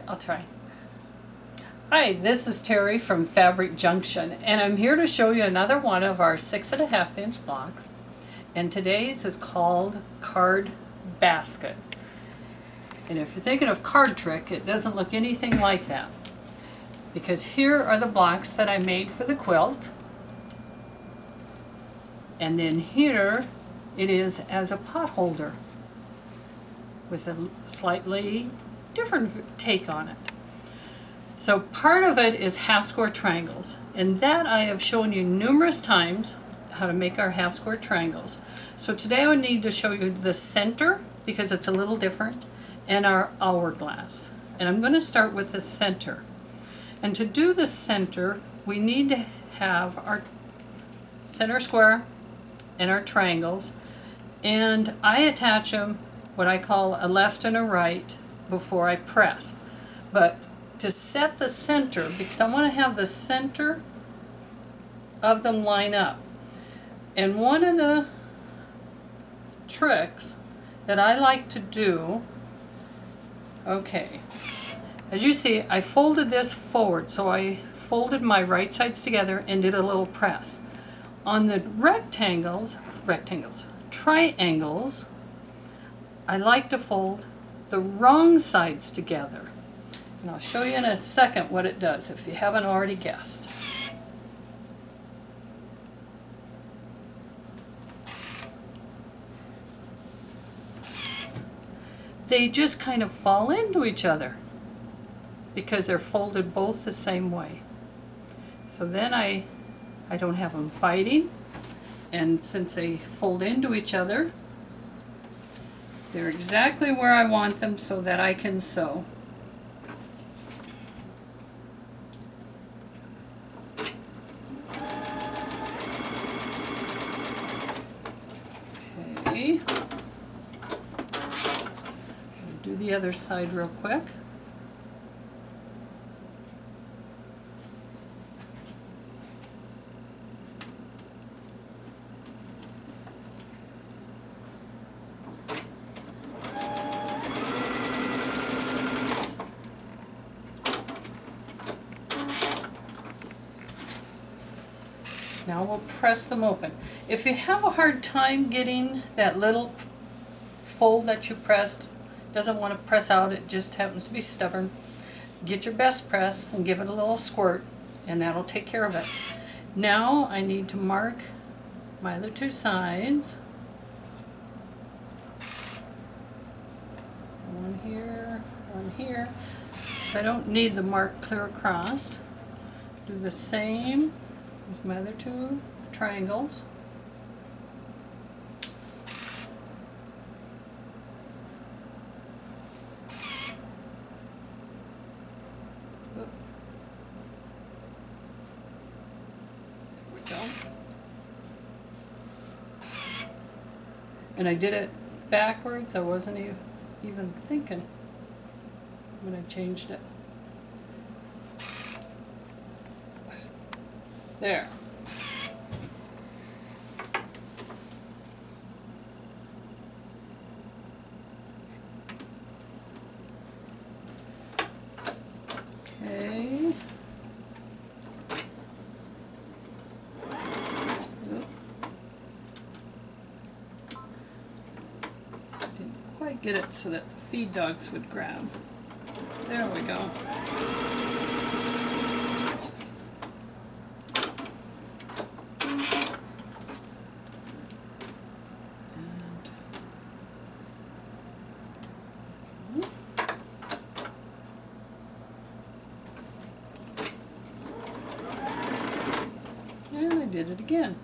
I'll try. Hi, this is Terry from Fabric Junction, and I'm here to show you another one of our 6.5 inch blocks. And today's is called Card Basket. And if you're thinking of card trick, it doesn't look anything like that. Because here are the blocks that I made for the quilt. And then here it is as a pot holder with a slightly different take on it. So part of it is half square triangles, and that I have shown you numerous times how to make our half square triangles. So today I would need to show you the center because it's a little different, and our hourglass. And I'm going to start with the center. And to do the center, we need to have our center square and our triangles, and I attach them what I call a left and a right before I press. But to set the center, because I want to have the center of them line up. And one of the tricks that I like to do, okay, as you see, I folded this forward, so I folded my right sides together and did a little press. On the triangles, I like to fold the wrong sides together. And I'll show you in a second what it does if you haven't already guessed. They just kind of fall into each other because they're folded both the same way. So then I don't have them fighting, and since they fold into each other, they're exactly where I want them so that I can sew. Okay. I'll do the other side real quick. Now we'll press them open. If you have a hard time getting that little fold that you pressed, doesn't want to press out, it just happens to be stubborn, get your best press and give it a little squirt, and that'll take care of it. Now I need to mark my other two sides. So one here, one here. So I don't need the mark clear across. Do the same with my other two triangles. There we go. And I did it backwards. I wasn't even thinking when I changed it. There. Okay. Didn't quite get it so that the feed dogs would grab. There we go. And I did it again.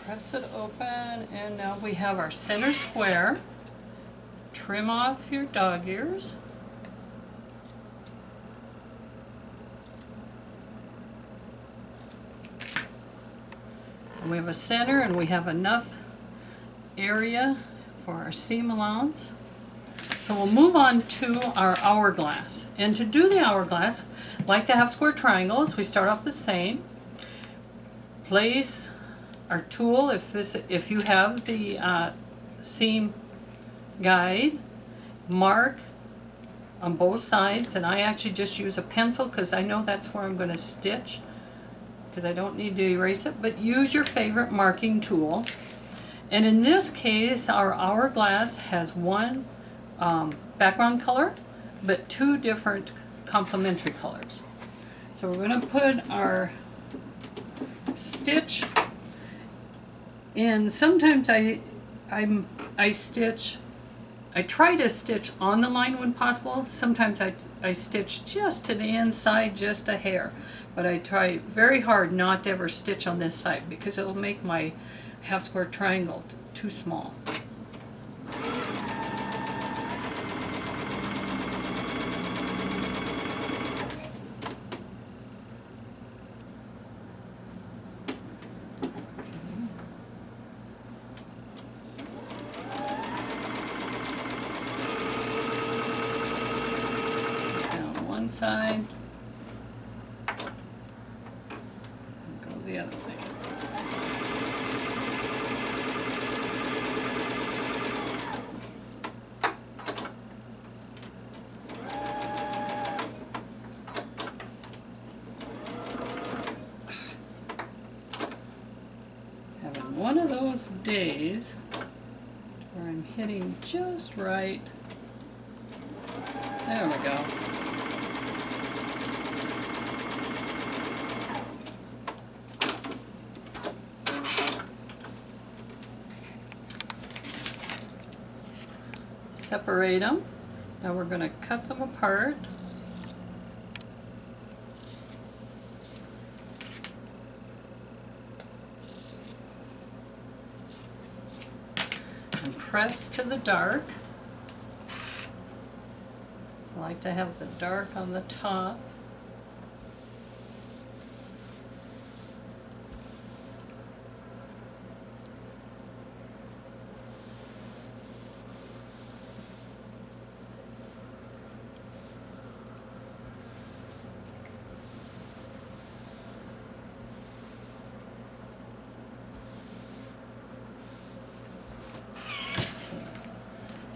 Press it open, and now we have our center square. Trim off your dog ears. And we have a center, and we have enough area for our seam allowance. So we'll move on to our hourglass. And to do the hourglass, like the half square triangles, we start off the same. Place our tool, if you have the seam guide, mark on both sides, and I actually just use a pencil because I know that's where I'm going to stitch, because I don't need to erase it, but use your favorite marking tool. And in this case, our hourglass has one background color, but two different complementary colors. So we're going to put our stitch in. Sometimes I try to stitch on the line when possible. Sometimes I stitch just to the inside, just a hair. But I try very hard not to ever stitch on this side because it'll make my half square triangle too small. Down one side, and go the other way. One of those days where I'm hitting just right. There we go. Separate them. Now we're going to cut them apart. And press to the dark. So I like to have the dark on the top.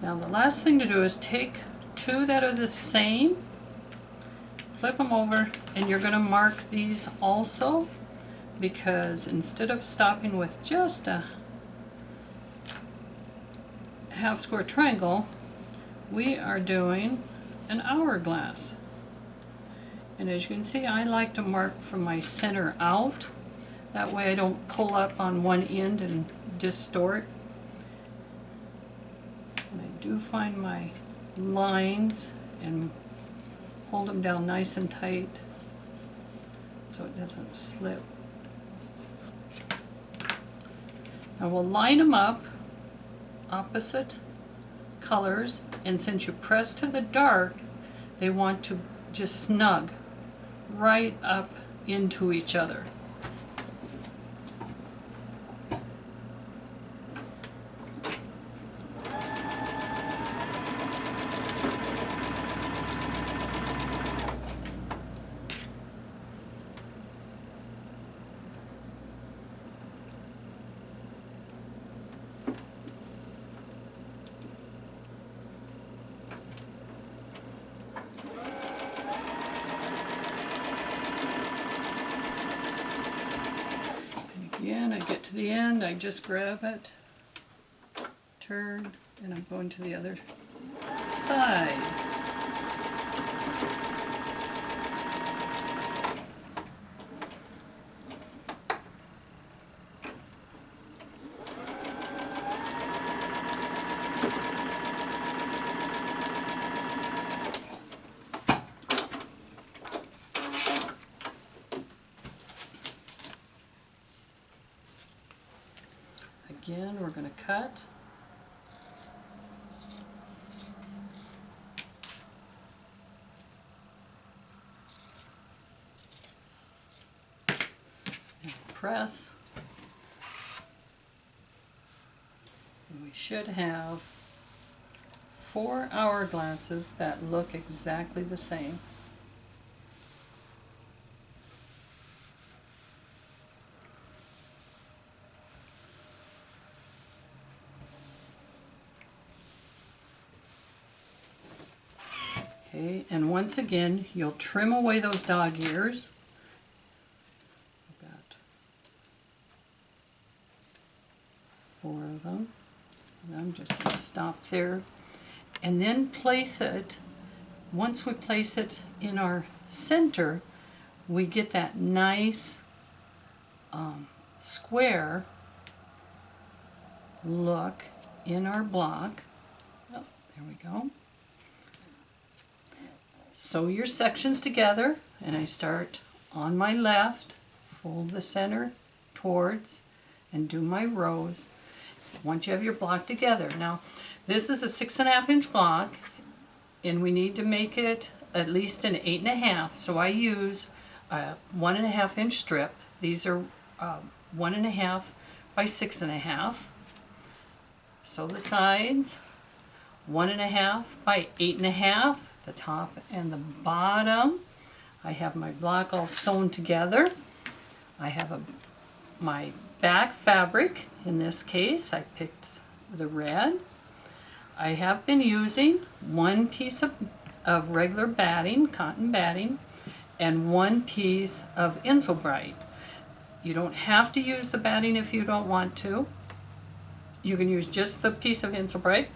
Now the last thing to do is take two that are the same, flip them over, and you're going to mark these also, because instead of stopping with just a half square triangle, we are doing an hourglass. And as you can see, I like to mark from my center out. That way I don't pull up on one end and distort. And I do find my lines and hold them down nice and tight so it doesn't slip. Now we'll line them up opposite colors, and since you press to the dark, they want to just snug right up into each other. Again, I get to the end, I just grab it, turn, and I'm going to the other side. Again, we're going to cut. And press. we should have 4 hourglasses that look exactly the same. Okay, and once again, you'll trim away those dog ears. I've got 4 of them. And I'm just going to stop there. And then place it, once we place it in our center, we get that nice square look in our block. Oh, there we go. Sew your sections together, and I start on my left, fold the center towards, and do my rows. Once you have your block together. Now, this is a 6.5 inch block, and we need to make it at least an 8.5. So I use a 1.5 inch strip. These are 1.5 by 6.5. Sew the sides, 1.5 by 8.5. The top and the bottom. I have my block all sewn together. I have my back fabric. In this case, I picked the red. I have been using 1 piece of regular batting, cotton batting, and 1 piece of Insulbright. You don't have to use the batting if you don't want to. You can use just the piece of Insulbright.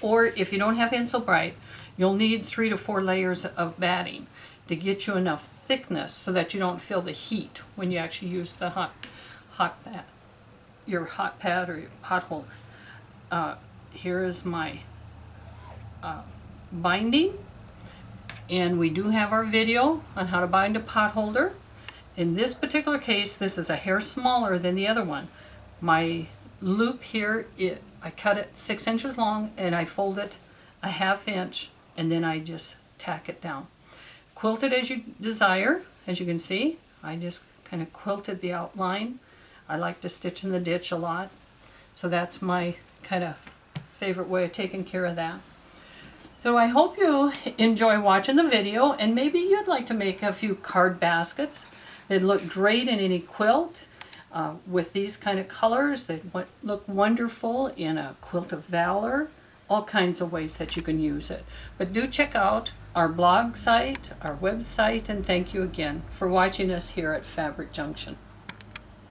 Or if you don't have Insulbright, you'll need 3 to 4 layers of batting to get you enough thickness so that you don't feel the heat when you actually use the hot pad, your hot pad or your pot holder. Here is my binding, and we do have our video on how to bind a pot holder. In this particular case, this is a hair smaller than the other one. My loop here, I cut it 6 inches long, and I fold it a 1/2 inch, and then I just tack it down. Quilt it as you desire. As you can see, I just kind of quilted the outline. I like to stitch in the ditch a lot, so that's my kind of favorite way of taking care of that. So I hope you enjoy watching the video, and maybe you'd like to make a few card baskets. They'd look great in any quilt. With these kind of colors, they look wonderful in a quilt of valor. All kinds of ways that you can use it. But do check out our blog site, our website, and thank you again for watching us here at Fabric Junction.